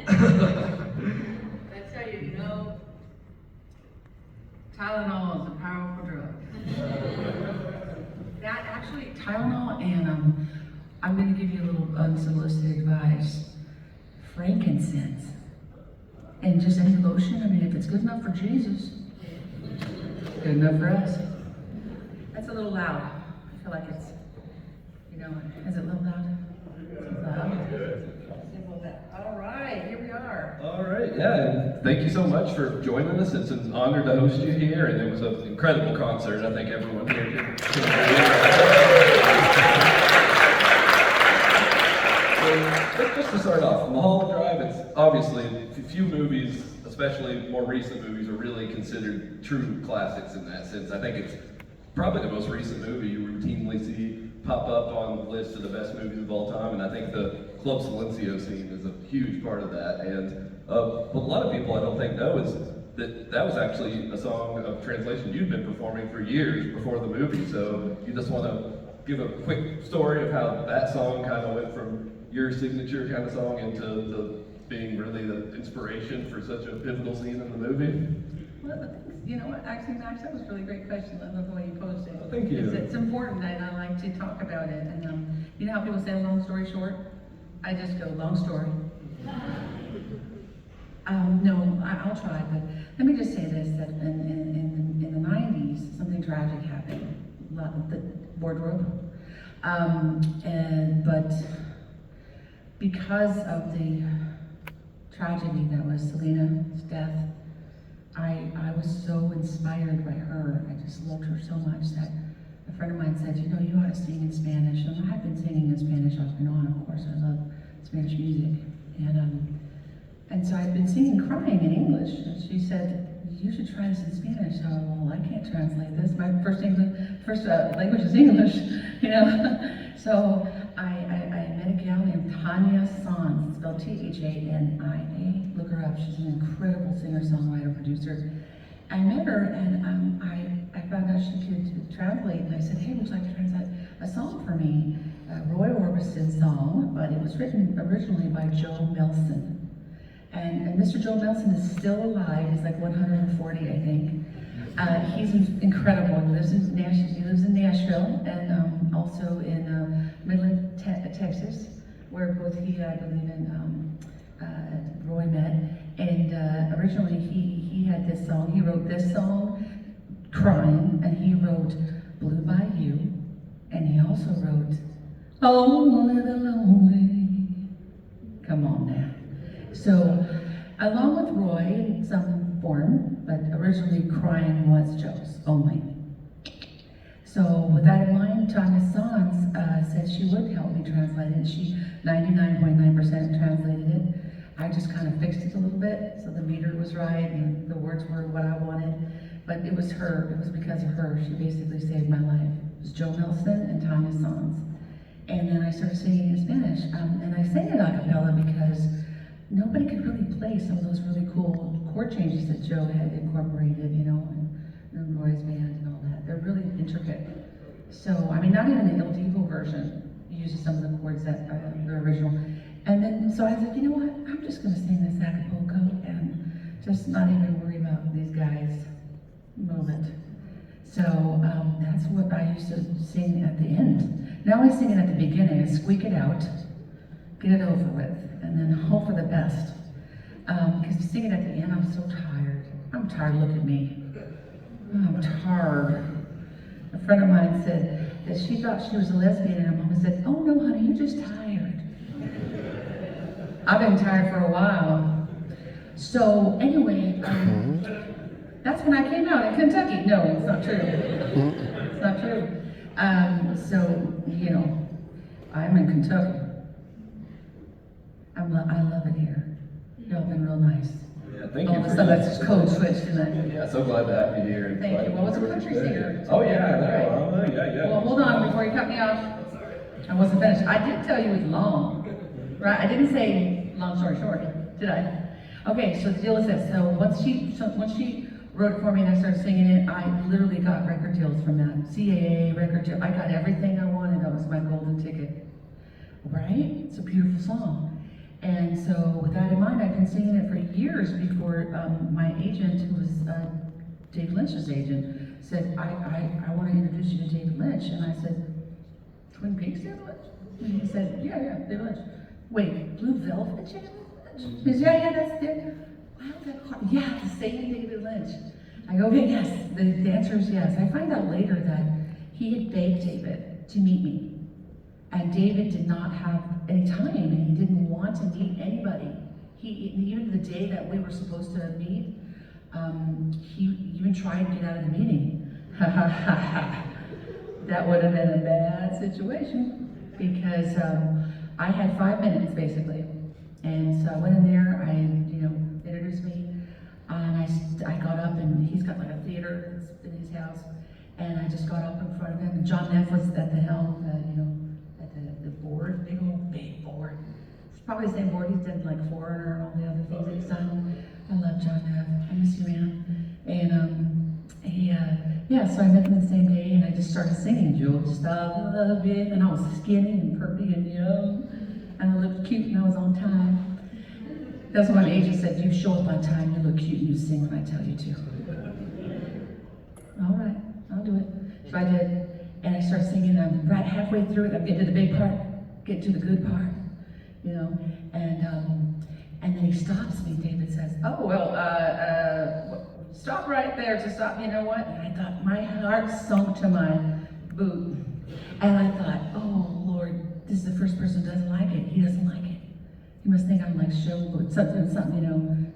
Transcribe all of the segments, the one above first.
I tell you, Tylenol is a powerful drug. That actually, Tylenol and I'm going to give you a little unsolicited advice. Frankincense. And just any lotion, I mean, if it's good enough for Jesus, good enough for us. That's a little loud. I feel like it's, is it a little loud? It's loud. All right, here we are. All right, yeah, and thank you so much for joining us. It's an honor to host you here, and it was an incredible concert. I think everyone here did. So, just to start off, Mulholland Drive, it's obviously few movies, especially more recent movies, are really considered true classics in that sense. I think it's probably the most recent movie you routinely see pop up on the list of the best movies of all time, and I think the Club Silencio scene is a huge part of that. And what a lot of people I don't think know is that was actually a song of translation you'd been performing for years before the movie. So you just want to give a quick story of how that song kind of went from your signature kind of song into being really the inspiration for such a pivotal scene in the movie? Well, you know what, actually, Max, that was a really great question. I love the way you posed it. Well, thank you. It's important, and I like to talk about it. And you know how people say long story short? I just go, long story. No, I'll try, but let me just say this, that in the 90s, something tragic happened. The wardrobe. But because of the tragedy that was Selena's death, I was so inspired by her. I just loved her so much that a friend of mine said, you ought to sing in Spanish. And I've been singing in Spanish off and on, of course. I love Spanish music. And so I'd been singing crying in English. And she said, you should try this in Spanish. So, well, I can't translate this. My first language is English, So I met a gal named Tanya Sanz, spelled T-H-A-N-I-A. Look her up. She's an incredible singer-songwriter, producer. I met her, and I found out she could translate, and I said, hey, would you like to translate a song for me? Roy Orbison's song, but it was written originally by Joe Melson. And Mr. Joe Melson is still alive. He's like 140, I think. He's incredible. He lives in Nashville, and also in Midland, Texas, where both he, I believe, and Roy met. And originally he had this song. He wrote this song, Crying, and he wrote Blue Bayou, and he also wrote Only the Lonely. Come on now. So, along with Roy in some form, but originally Crying was Joe's only. So, with that in mind, Tanya Sanz said she would help me translate it. She 99.9% translated it. I just kind of fixed it a little bit, so the meter was right and the words were what I wanted. But it was her, it was because of her. She basically saved my life. It was Joe Melson and Tanya Sanz. And then I started singing in Spanish. And I sang it a cappella because nobody could really play some of those really cool chord changes that Joe had incorporated, and Roy's band and all that. They're really intricate. So, I mean, not even the Il Divo version uses some of the chords that are the original. And then, so I was like, you know what? I'm just going to sing this Acapulco and just not even worry about these guys' moment. So that's what I used to sing at the end. Now I sing it at the beginning. I squeak it out, get it over with, and then hope for the best. Because to sing it at the end, I'm so tired. I'm tired, look at me. I'm tired. A friend of mine said that she thought she was a lesbian, and her mama said, oh no, honey, you're just tired. I've been tired for a while. So anyway, that's when I came out in Kentucky. No, it's not true. It's not true. I'm in Kentucky. I love it here. Y'all been real nice. Yeah, thank you. All of a sudden, that's just code switch tonight. Yeah, so glad to have you here. Thank you. Well, it's a country singer. Oh yeah, yeah. Well, hold on before you cut me off. I wasn't finished. I did tell you it was long, right? I didn't say long story short, did I? Okay, so the deal is this. So once she wrote it for me and I started singing it, I literally got record deals from that. CAA, record deal. I got everything I wanted. That was my golden ticket. Right? It's a beautiful song. And so with that in mind, I've been singing it for years before my agent, who was Dave Lynch's agent, said, I want to introduce you to David Lynch. And I said, Twin Peaks David Lynch? And he said, yeah, David Lynch. Wait, Blue Velvet David Lynch? He said, yeah, that's it. Wow, that hard. Yeah, the same David Lynch. I go, okay, yes. The answer is yes. I find out later that he had begged David to meet me. And David did not have any time, and he didn't want to meet anybody. Even the day that we were supposed to meet, he even tried to get out of the meeting. That would have been a bad situation, because I had 5 minutes basically. And so I went in there, introduced me, and I got up, and he's got like a theater in his house, and I just got up in front of him, and John Neff was at the helm, at the board, big board. It's probably the same board he's done, like Foreigner and all the other things that he's done. I love John Neff. I miss you, man. And so I met him the same day, and I just started singing, Just I Love You, and I was skinny and perky and young, and I looked cute, and I was on time. That's what my agent said, you show up on time, you look cute, and you sing when I tell you to. All right, I'll do it. So I did. And I start singing, and I'm right halfway through it, I'm getting to the big part, getting to the good part, and then he stops me. David says, oh, well, stop right there to stop, you know what? And I thought, my heart sunk to my boot. And I thought, oh, Lord, this is the first person who doesn't like it. He doesn't like it. He must think I'm like something,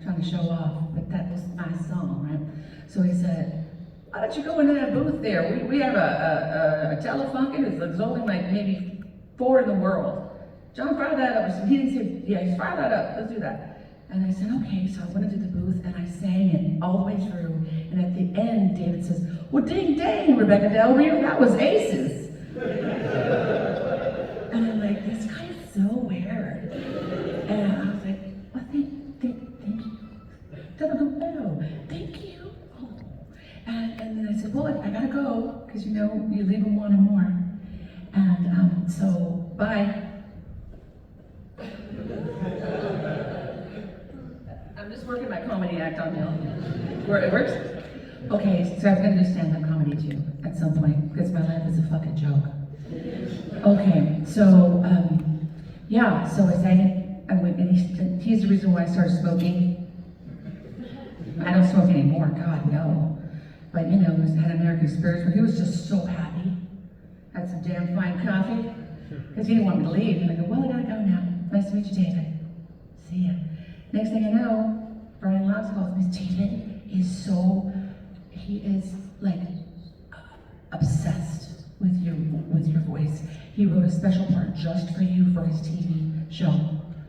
trying to show off. But that was my song, right? So he said, why don't you go into that booth there? We have a Telefunken. There's only like maybe 4 in the world. John, fire that up. He didn't say, yeah, fire that up. Let's do that. And I said, okay. So I went into the booth and I sang it all the way through. And at the end, David says, well, ding dang, Rebekah Del Rio, that was aces. And I'm like, this guy is so weird. And I was like, well, thank you. Thank you. And then I said, well, I gotta go, because you leave them wanting more. And so, bye. I'm just working my comedy act on now. It works? Okay, so I'm gonna do stand-up comedy too, at some point, because my life is a fucking joke. Okay, so, so I sang it, and he's the reason why I started smoking. I don't smoke anymore, God, no. But had American Spirits, but he was just so happy. Had some damn fine coffee, because he didn't want me to leave. And I go, well, I gotta go now. Nice to meet you, David. See ya. Next thing I know, Brian Laux calls me. David he is like obsessed with your voice. He wrote a special part just for you for his TV show.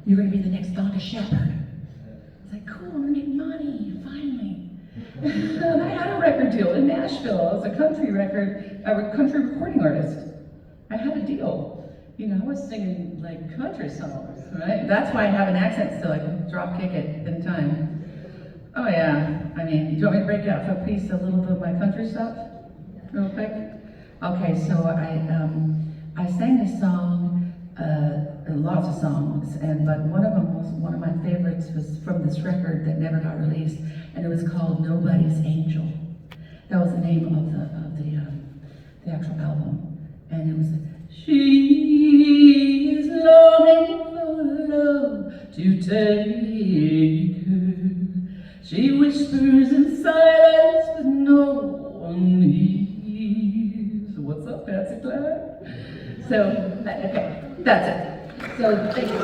You're gonna be the next Donna Shepherd. It's like, cool, I'm gonna make money, finally. I had a record deal in Nashville. I was a country recording artist. I had a deal. I was singing like country songs, right? That's why I have an accent still. I can drop kick it in time. Oh yeah, do you want me to break out for a piece, a little bit of my country stuff, real quick? Okay, so I sang this song, lots of songs, but one of them was one of my favorites was from this record that never got released, and it was called Nobody's Angel. That was the name of the actual album, and it was she is longing for love to take her. She whispers in silence, but no one hears. What's up, Patsy Cline? So, okay, that's it. So, thank you.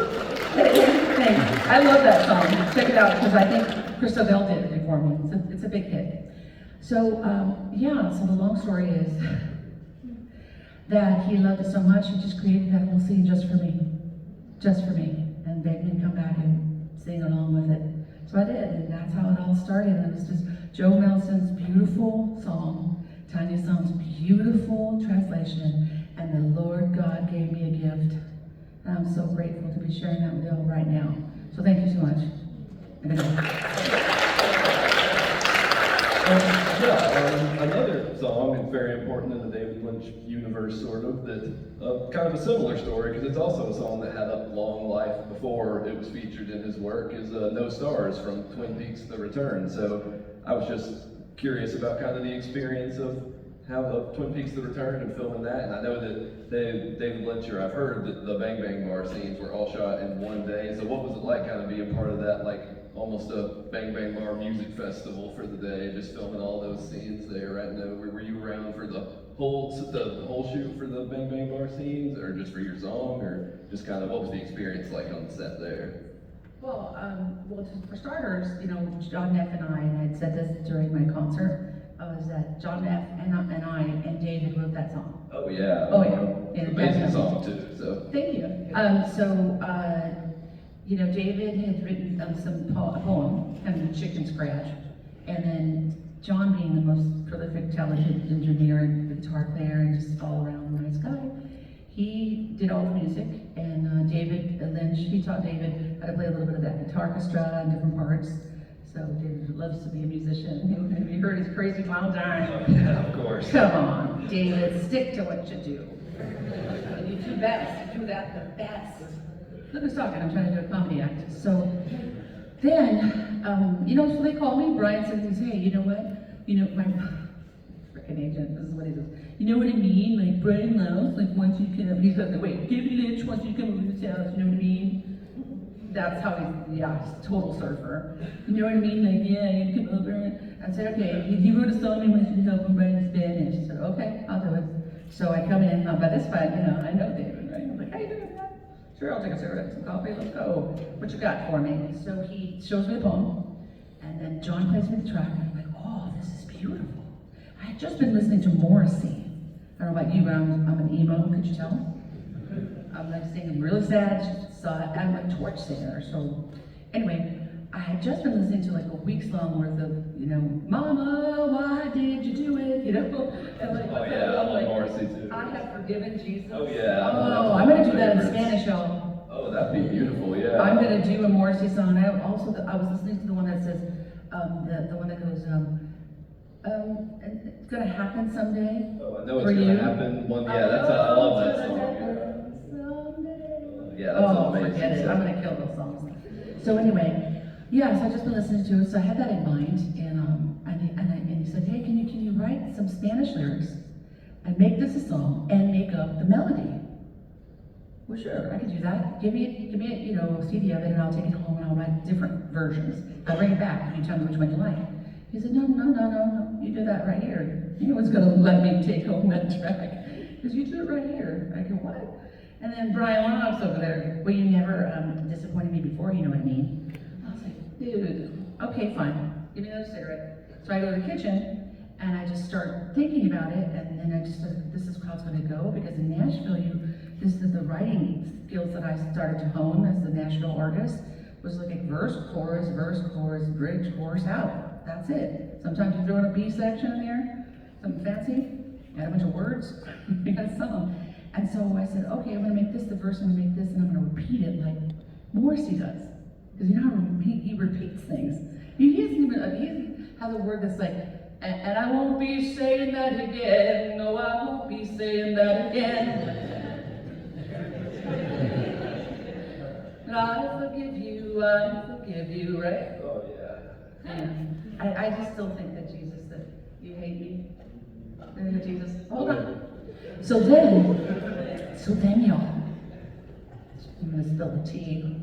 Thanks. I love that song. Check it out, because I think Crystal Bell did it before me. It's a big hit. So, so the long story is that he loved it so much, he just created that whole scene just for me, and begged me to come back and sing along with it. So I did, and that's how it all started. And it was just Joe Melson's beautiful song, Tanya Song's beautiful translation, and the Lord God gave me a gift. And I'm so grateful to be sharing that with you all right now. So thank you so much. Another song, and very important in the David David Lynch universe, sort of, that kind of a similar story, because it's also a song that had a long life before it was featured in his work, is No Stars from Twin Peaks The Return. So I was just curious about kind of the experience of how Twin Peaks The Return and filming that, and I know that David Lynch, or I've heard that the Bang Bang Bar scenes were all shot in one day, so what was it like kind of being part of that, like almost a Bang Bang Bar music festival for the day, just filming all those scenes there? I know, were you around for the whole shoot for the Bang Bang Bar scenes, or just for your song, or just kind of what was the experience like on the set there? Well, for starters, John Neff and I had said this during my concert, was that John Neff and I and David wrote that song. Oh yeah. Oh yeah. It's an amazing song too, so. Thank you. David had written some poem, kind of chicken scratch, and then John, being the most prolific, talented engineer and guitar player and just all around nice guy, he did all the music, and David Lynch, he taught David how to play a little bit of that guitar orchestra and different parts. So David loves to be a musician. Have you heard his crazy loud time? Oh, yeah, of course. Come on, David, stick to what you do. You do best, you do that the best. Look who's talking, I'm trying to do a comedy act. So then, so they call me, Brian says, hey, you know what? My freaking agent, this is what he says. You know what I mean? Like Brian Louse, like once you come, he said, wait, David Lynch, once you come over to his house, you know what I mean? That's how he's total surfer. You know what I mean? Like, yeah, you come over. I said, okay, he wrote a song and wants you to help him write in Spanish. I said, okay, I'll do it. So I come in, by this point, I know David, right? I'm like, how you doing, man? Sure, I'll take a cigarette, some coffee, let's go. What you got for me? So he shows me the poem, and then John plays me the track, and I'm like, oh, this is beautiful. I had just been listening to Morrissey. I don't know about you, but I'm an emo, could you tell? I'm like singing really sad, I'm a torch singer. So anyway, I had just been listening to like a week's long worth of, Mama, why did you do it? And like, oh yeah, I love Morrissey too. I have forgiven Jesus. Oh yeah. Oh, I'm gonna do that in Spanish, y'all. Oh, that'd be beautiful, yeah. I'm gonna do a Morrissey song. I was listening to the one that says, the one that goes, it's gonna happen someday. Oh, I know it's gonna happen. I love that song. Yeah, that's amazing. Forget it. I'm gonna kill those songs. So anyway, so I just been listening to it. So I had that in mind, and he said, hey, can you write some Spanish lyrics and make this a song and make up the melody? Well, sure, I could do that. Give me a CD of it, and I'll take it home and I'll write different versions. I'll bring it back, and you tell me which one you like. He said, no, you do that right here. You know what's gonna let me take home that track? Because you do it right here. I go, what? And then Brian Lobbs over there, well, you never disappointed me before, you know what I mean? I was like, dude, okay, fine, give me another cigarette. So I go to the kitchen, and I just start thinking about it, and then I just said, this is how it's gonna go, because in Nashville, this is the writing skills that I started to hone as the Nashville artist, was like a verse, chorus, bridge, chorus, out. That's it. Sometimes you throw in a B section in there, something fancy, add a bunch of words, you got a song. And so I said, okay, I'm gonna make this the verse, I'm gonna make this, and I'm gonna repeat it like Morrissey does. Because you know how he repeats things. He has a word that's like, and I won't be saying that again, no, I won't be saying that again. And I forgive you, right? Oh yeah. And I just still think that Jesus said, you hate me? Jesus, hold on. So then y'all, I'm gonna spill the tea.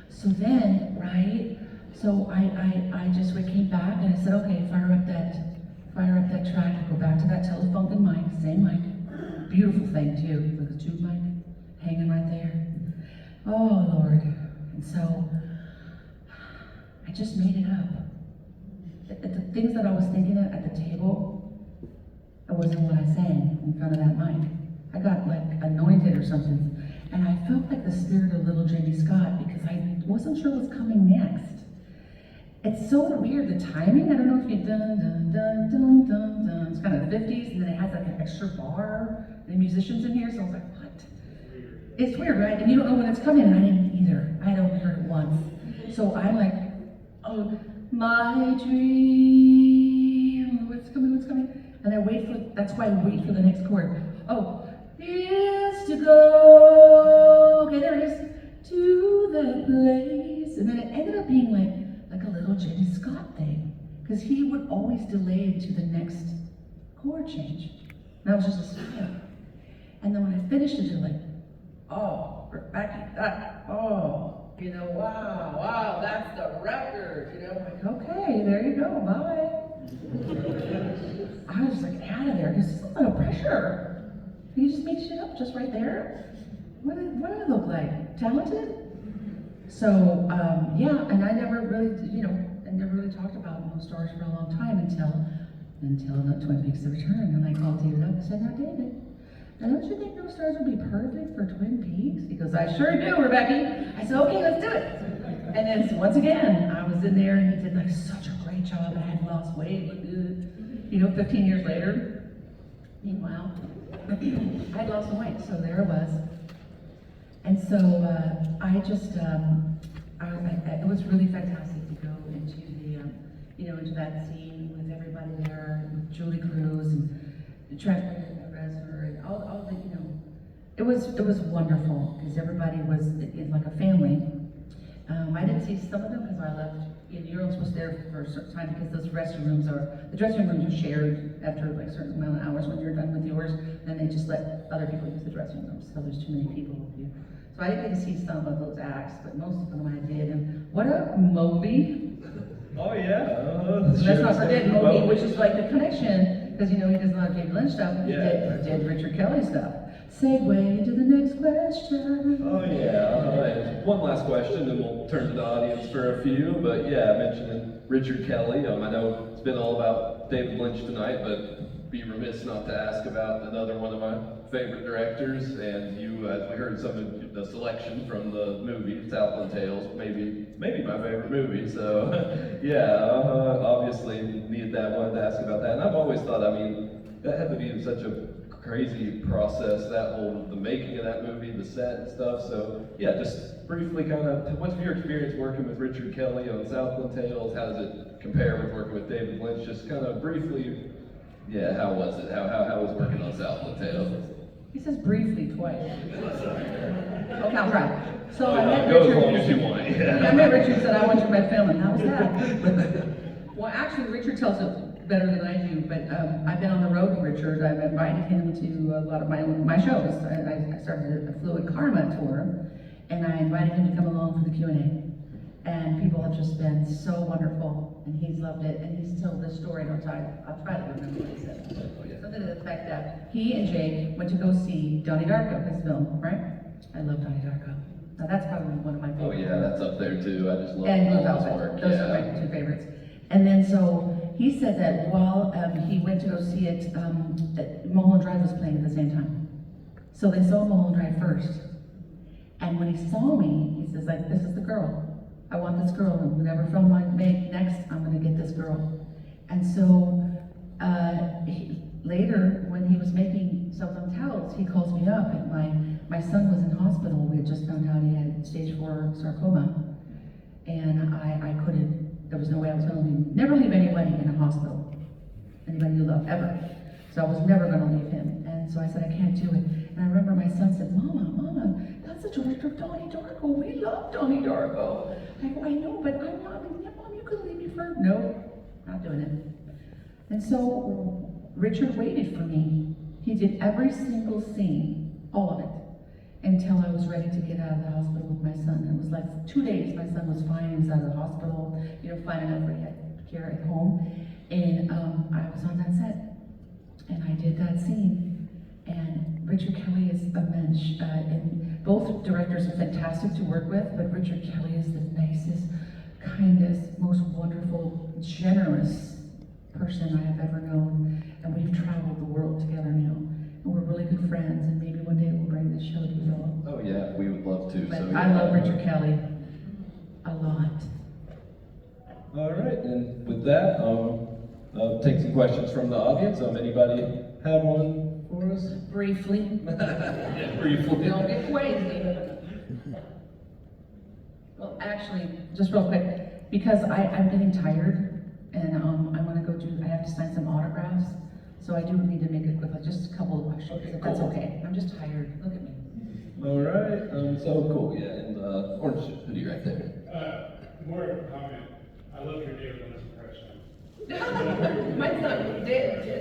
So then, right? So I just came back and I said, okay, fire up that track, go back to that Telefunken mic, same mic, beautiful thing too, with the tube mic hanging right there. Oh Lord, and so I just made it up. The things that I was thinking at the table, it wasn't what I sang in front of that mic. I got like anointed or something. And I felt like the spirit of little Jamie Scott because I wasn't sure what's coming next. It's so weird, the timing. I don't know if you dun dun dun dun dun dun. It's kind of the 50s, and then it has like an extra bar. The musicians in here, so I was like, what? It's weird, right? And you don't know when it's coming, and I didn't either. I had only heard it once. So I'm like, oh, my dream. What's coming? And that's why I wait for the next chord. Oh, is to go, okay, there it is, to the place. And then it ended up being like a little Jimmy Scott thing, because he would always delay into the next chord change. And that was just a style. And then when I finished it, they're like, oh, Rebecca, wow, that's the record, I'm like, okay, there you go, bye. I was just like out of there, because it's a lot of pressure. You just make shit up just right there. What do I look like? Talented? So, yeah, and I never really, I never really talked about No Stars for a long time until the Twin Peaks: The Return. And I called David up and said, now David, now don't you think No Stars would be perfect for Twin Peaks? He goes, I sure do, Rebecca. I said, okay, let's do it. And then once again, I was in there and he did like such a great job. I had lost weight, looked good. 15 years later, meanwhile, I had lost some weight, so there it was. And so I just, it was really fantastic to go into the, into that scene with everybody there, with Julie Cruz and Trent Reznor and all the, it was wonderful because everybody was like a family. I didn't see some of them because I left. You're only supposed to be there for a certain time because the dressing rooms are shared after like a certain amount of hours when you're done with yours. Then they just let other people use the dressing rooms, so there's too many people with you. So I didn't get to see some of those acts, but most of them I did. And what up, Moby? Oh yeah. Let's not forget Moby, which is like the connection, because he does a lot of David Lynch stuff. Yeah. He did Richard Kelly stuff. Segue to the next question. Oh yeah, and one last question, and we'll turn to the audience for a few. But yeah, mentioning Richard Kelly, I know it's been all about David Lynch tonight, but be remiss not to ask about another one of my favorite directors. And you, as we heard some of the selection from the movie Southland Tales, maybe my favorite movie. So yeah, obviously wanted to ask about that. And I've always thought, that had to be such a crazy process, the making of that movie, the set and stuff. So yeah, just briefly what's your experience working with Richard Kelly on Southland Tales? How does it compare with working with David Lynch? Just briefly, yeah, how was it? How was working on Southland Tales? He says briefly twice. Okay, I'll try. So I met Go Richard. as long as you want. Yeah. I met Richard and said, I want you in my family. How was that? Well, actually, Richard tells it better than I do, but I've been on the road with Richard. I've invited him to a lot of my shows. I started a Fluid Karma tour, and I invited him to come along for the Q&A. And people have just been so wonderful, and he's loved it, and he's told this story, I'll try to remember what he said. Something to the effect that he and Jake went to go see Donnie Darko, his film, right? I love Donnie Darko. Now that's probably one of my favorites. Oh yeah, that's up there too. I just love and Blue all his Velvet. work. Those are my two favorites. And then so he said that while he went to go see it, Mulholland Drive was playing at the same time. So they saw Mulholland Drive first. And when he saw me, he says, like, this is the girl. I want this girl, and whatever film I make next, I'm gonna get this girl. And so later, when he was making Southland Tales, he calls me up, and my son was in hospital. We had just found out he had stage 4 sarcoma. And I couldn't, there was no way I was gonna never leave anybody in a hospital. Anybody you love, ever. So I was never gonna leave him. And so I said, I can't do it. And I remember my son said, Mama, that's the director of Donnie Darko. We love Donnie Darko. I go, I know, but I'm not leaving him. Mom, you could leave me for, no, not doing it. And so Richard waited for me. He did every single scene, all of it, until I was ready to get out of the hospital with my son. It was like 2 days, my son was fine. He was out of the hospital, fine enough where he had care at home. And I was on that set. And I did that scene. And Richard Kelly is a mensch. And both directors are fantastic to work with, but Richard Kelly is the nicest, kindest, most wonderful, generous person I have ever known. And we've traveled the world together now. And we're really good friends, and maybe one day we'll bring this show to you all. Oh yeah, we would love to. But So, I love Richard Kelly a lot. All right, and with that, I'll take some questions from the audience. Anybody have one for us? Briefly. Yeah, briefly. Don't get crazy. Well, actually, just real quick, because I'm getting tired, and I want to go I have to sign some autographs. So I do need to make it quick, like just a couple of questions, Okay, if that's cool. okay. I'm just tired, look at me. All right, so cool, yeah, and orange hoodie right there. More of a comment. I love your David Lynch impression. Mine's not,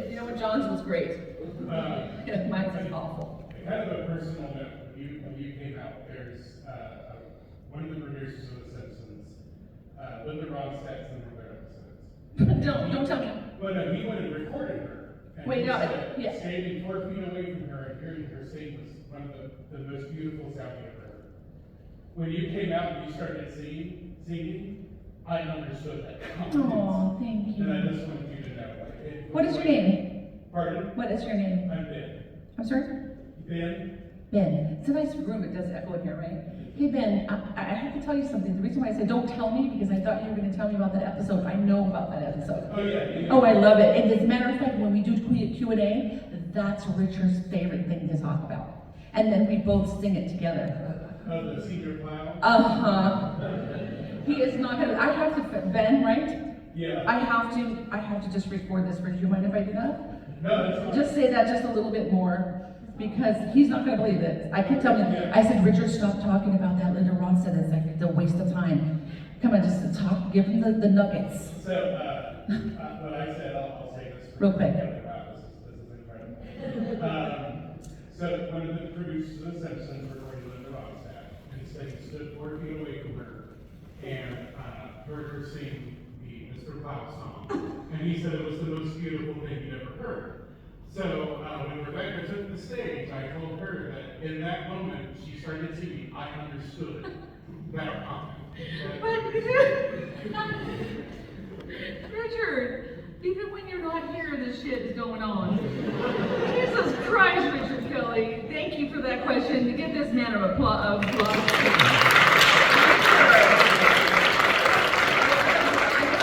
you know what, John's was great. Mine's is awful. Kind of a personal note, when you came out, there's one of the producers of The Simpsons, Linda Ronstadt's in one of their episodes. Don't tell me. But he went and recorded her. And Wait, he no, said, yeah. Standing 4 feet away from her and hearing her sing was one of the most beautiful sounds I've ever heard. When you came out and you started singing, I understood that. Oh, thank you. And I just wanted you to know. What is your name? Pardon? What is your name? I'm Ben. I'm sorry? Ben? Ben. It's a nice room, it does echo in here, right? Hey Ben, I have to tell you something. The reason why I said don't tell me, because I thought you were going to tell me about that episode. I know about that episode. Oh, yeah. Oh, I love it. And as a matter of fact, when we do Q&A, that's Richard's favorite thing to talk about. And then we both sing it together. Oh, the senior plow? Uh-huh. He is not going to, I have to, Ben, right? Yeah. I have to just record this for you. Do you mind if I do that? No, that's fine. Just say that just a little bit more, because he's not going to believe it. I kept telling him, I said, Richard, stop talking about that Linda Ronstadt. It's like, it's a waste of time. Come on, just talk, give him the nuggets. So, what I said, I'll say this. Real quick. Wow, this is incredible. So, one of the producers of The Simpsons recorded Linda Ronstadt, and he said he stood 4 feet away from her and heard her sing the Mr. Plow song. And he said it was the most beautiful thing he'd ever heard. So, when Rebekah took the stage, I told her that in that moment, she started singing, I understood that comment. Richard, even when you're not here, this shit is going on. Jesus Christ, Richard Kelly. Thank you for that question. To give this man an applause.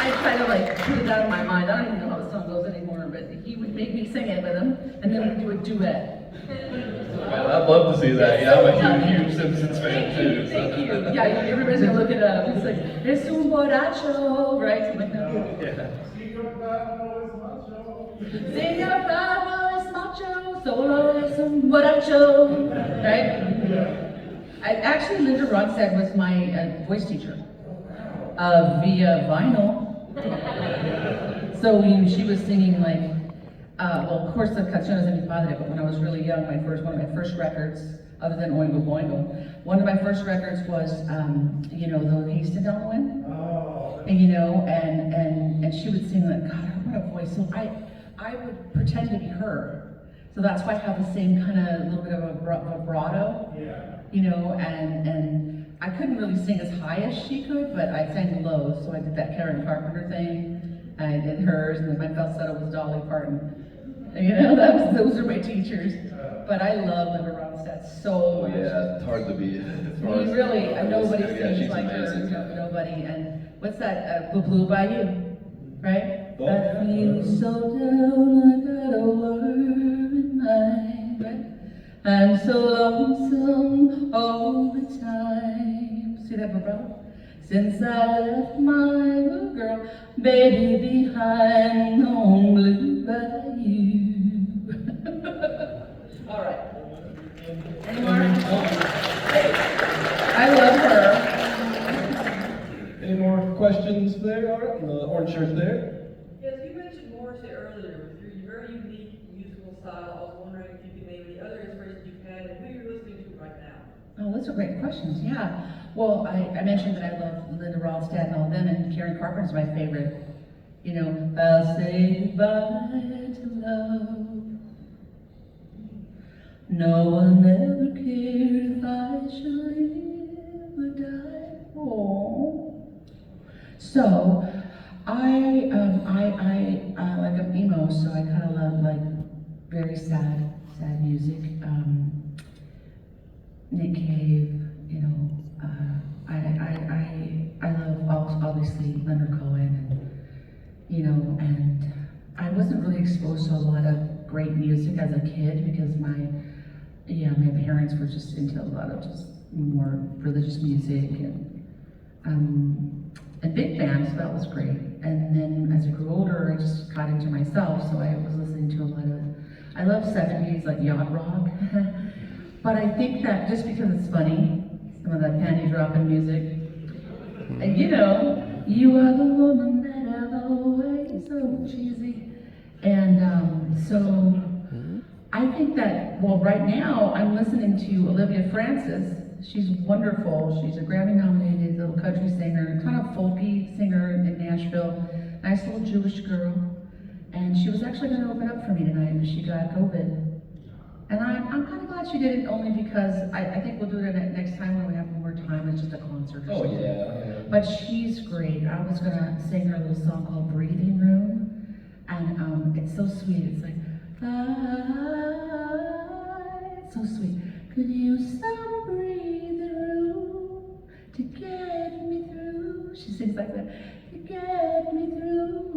I try to like put it out of my mind. I don't even know how the song goes anymore, but he would make me sing it with him, and then we'd do a duet. I'd love to see that. Yeah, I'm a huge Simpsons fan too. Thank you. Yeah, everybody's gonna look it up. It's like, es un borracho, right? Something like that. Yeah. Señor Plow es macho. Señor Pablo es macho, solo es un borracho, right? Actually, Linda Ronstadt was my voice teacher via vinyl. So she was singing like, well, of course, the Canciones de mi Padre, but when I was really young, one of my first records, other than Oingo Boingo, one of my first records was, the Hasted Down the Wind. Oh. And, and she would sing like, God, what a voice. So I would pretend to be her. So that's why I have the same kind of little bit of a vibrato. Yeah. And I couldn't really sing as high as she could, but I sang low. So I did that Karen Carpenter thing. I did hers, and then my falsetto was Dolly Parton. Those are my teachers. But I love Linda Ronstadt so much. Yeah, it's hard to beat. Really, nobody Yeah, sings she's like amazing. her. Nobody. And what's that? Blue Bayou, right? Oh, I yeah. feel so down, I got a worm in mind, right? I'm so lonesome all the time. See that, vibrato? Since I left my little girl, baby, behind on Blue Bayou. All right. Any more? I love her. Any more questions there? All right, the orange shirt there. Yes, you mentioned Morrissey earlier with your very unique musical style. I was wondering if you could name any other inspirations you've had and who you're listening to right now. Oh, those are great questions, yeah. Well, I mentioned that I love Linda Ronstadt and all them, and Karen Carpenter's my favorite. I'll say goodbye to love. No one ever cared if I should live or die. Oh. So, I like I'm emo, so I kind of love like very sad music. Nick Cave, I love obviously Leonard Cohen, and I wasn't really exposed to a lot of great music as a kid because my parents were just into a lot of just more religious music and and big band, so that was great. And then as I grew older, I just got into myself, so I was listening to a lot of, I love 70s, like yacht rock. But I think that just because it's funny, some of that panty dropping music, and you know, you are the woman that I've always, so cheesy. And so I think that, well, right now I'm listening to Olivia Francis. She's wonderful. She's a Grammy-nominated little country singer, kind of folky singer in Nashville. Nice little Jewish girl. And she was actually going to open up for me tonight, but she got COVID. And I'm kind of glad she did it, only because I think we'll do it next time when we have more time. It's just a concert or Oh, something. yeah. But she's great. I was going to sing her a little song called Breathing Room. And it's so sweet. It's like, it's so sweet. Could you stop breathing room to get me through? She sings like that. To get me through.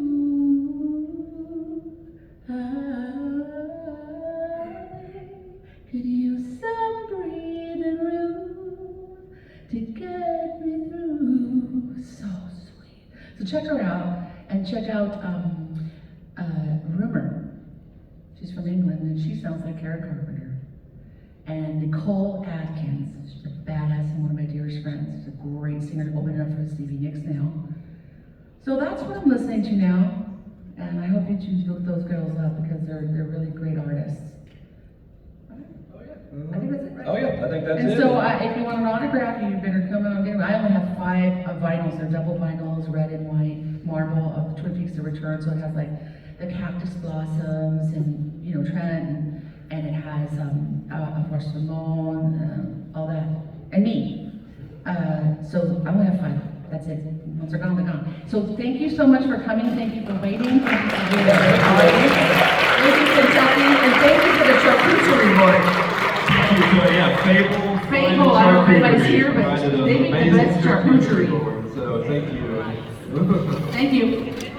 Could you stop breathing room to get me through? So sweet. So check her out and check out Rumor. She's from England and she sounds like Kara Carpenter. And Nicole Atkins, she's a badass and one of my dearest friends. She's a great singer, opening up for Stevie Nicks now. So that's what I'm listening to now. And I hope you choose look those girls up because they're really great artists. Oh, yeah. I think that's it, right? Oh, yeah, I think that's And it. so if you want an autograph, you better come out and get it. I only have 5 vinyls. They're double vinyls, red and white, marble of Twin Peaks: The Return. So it has like the cactus blossoms and, you know, Trent, and it has of course Simone, all that, and me. So I only have 5. That's it. Once they're gone, they're gone. So thank you so much for coming. Thank you for waiting. Thank you for being there. Thank you, Kentucky, and thank you for the charcuterie board. Fable. Fable, I don't know if anybody's here, but Provided an they make the amazing best charcuterie. board, so thank you. Thank you.